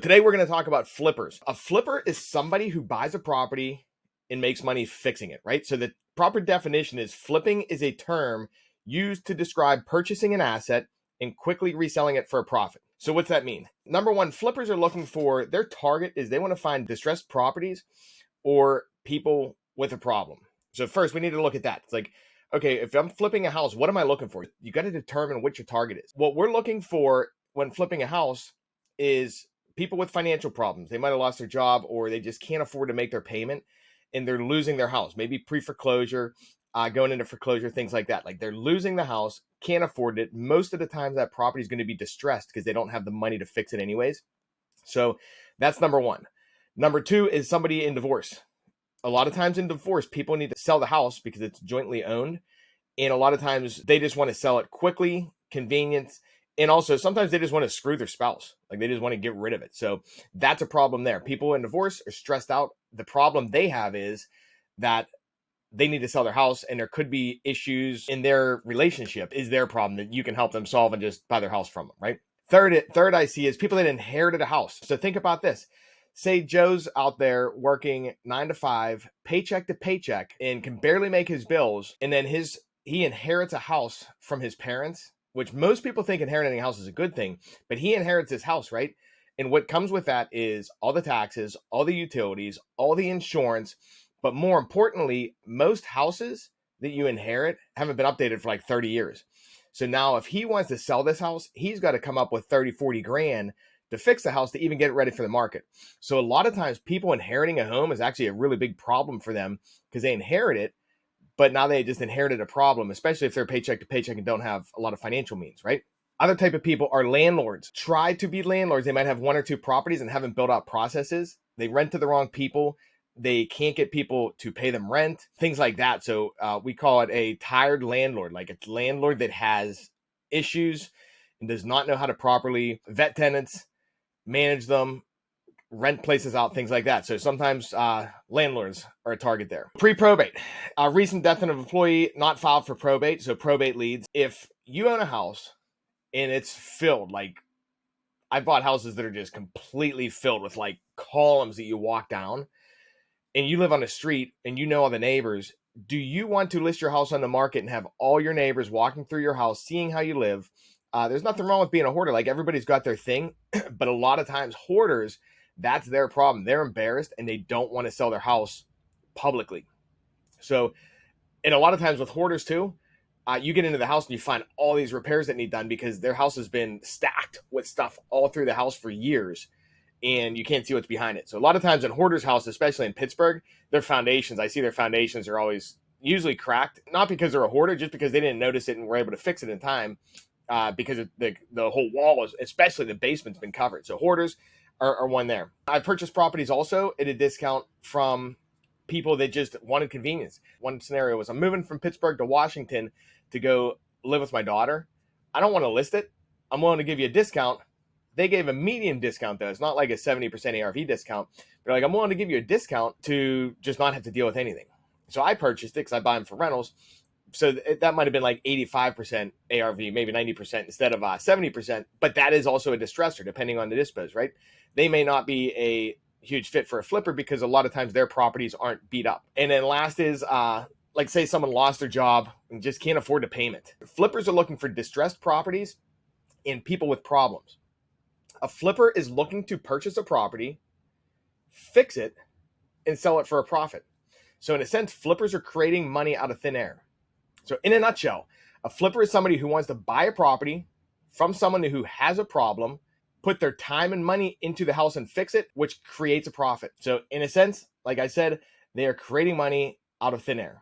Today we're going to talk about flippers. A flipper is somebody who buys a property and makes money fixing it, right? So the proper definition is flipping is a term used to describe purchasing an asset and quickly reselling it for a profit. So what's that mean? Number one, flippers are looking for, their target is they want to find distressed properties or people with a problem. So first we need to look at that. It's like, okay, if I'm flipping a house, what am I looking for? You got to determine what your target is. What we're looking for when flipping a house is people with financial problems. They might have lost their job or they just can't afford to make their payment and they're losing their house, maybe pre-foreclosure, going into foreclosure, things like that. Like they're losing the house, can't afford it. Most of the time that property is going to be distressed because they don't have the money to fix it anyways. So that's number one. Number two is somebody in divorce. A lot of times in divorce, people need to sell the house because it's jointly owned. And a lot of times they just want to sell it quickly, convenience. And also sometimes they just want to screw their spouse. Like they just want to get rid of it. So that's a problem there. People in divorce are stressed out. The problem they have is that they need to sell their house and there could be issues in their relationship is their problem that you can help them solve and just buy their house from them, right? Third I see is people that inherited a house. So think about this. Say Joe's out there working 9 to 5, paycheck to paycheck, and can barely make his bills. And then he inherits a house from his parents, which most people think inheriting a house is a good thing, but he inherits his house, right? And what comes with that is all the taxes, all the utilities, all the insurance. But more importantly, most houses that you inherit haven't been updated for like 30 years. So now if he wants to sell this house, he's got to come up with 30, 40 grand to fix the house to even get it ready for the market. So a lot of times people inheriting a home is actually a really big problem for them because they inherit it, but now they just inherited a problem, especially if they're paycheck to paycheck and don't have a lot of financial means, right? Other type of people are landlords. Try to be landlords. They might have 1 or 2 properties and haven't built out processes. They rent to the wrong people. They can't get people to pay them rent, things like that. So we call it a tired landlord, like a landlord that has issues and does not know how to properly vet tenants, manage them, rent places out, things like that. So sometimes landlords are a target there. Pre-probate, recent death of an employee not filed for probate. So probate leads. If you own a house and it's filled, like I bought houses that are just completely filled with like columns that you walk down, and you live on the street and you know all the neighbors, do you want to list your house on the market and have all your neighbors walking through your house, seeing how you live? There's nothing wrong with being a hoarder. Like everybody's got their thing, but a lot of times hoarders, that's their problem. They're embarrassed and they don't want to sell their house publicly. So, and a lot of times with hoarders too, you get into the house and you find all these repairs that need done because their house has been stacked with stuff all through the house for years. And you can't see what's behind it. So a lot of times in hoarders' house, especially in Pittsburgh, their foundations, I see their foundations are always usually cracked, not because they're a hoarder, just because they didn't notice it and were able to fix it in time because the whole wall, especially the basement's been covered. So hoarders are one there. I purchased properties also at a discount from people that just wanted convenience. One scenario was I'm moving from Pittsburgh to Washington to go live with my daughter. I don't want to list it. I'm willing to give you a discount. They gave a medium discount though. It's not like a 70% ARV discount. They're like, I'm willing to give you a discount to just not have to deal with anything. So I purchased it because I buy them for rentals. So that might have been like 85% ARV, maybe 90% instead of 70%. But that is also a distressor depending on the dispos, right? They may not be a huge fit for a flipper because a lot of times their properties aren't beat up. And then last is like say someone lost their job and just can't afford a payment. Flippers are looking for distressed properties and people with problems. A flipper is looking to purchase a property, fix it, and sell it for a profit. So in a sense, flippers are creating money out of thin air. So in a nutshell, a flipper is somebody who wants to buy a property from someone who has a problem, put their time and money into the house and fix it, which creates a profit. So in a sense, like I said, they are creating money out of thin air.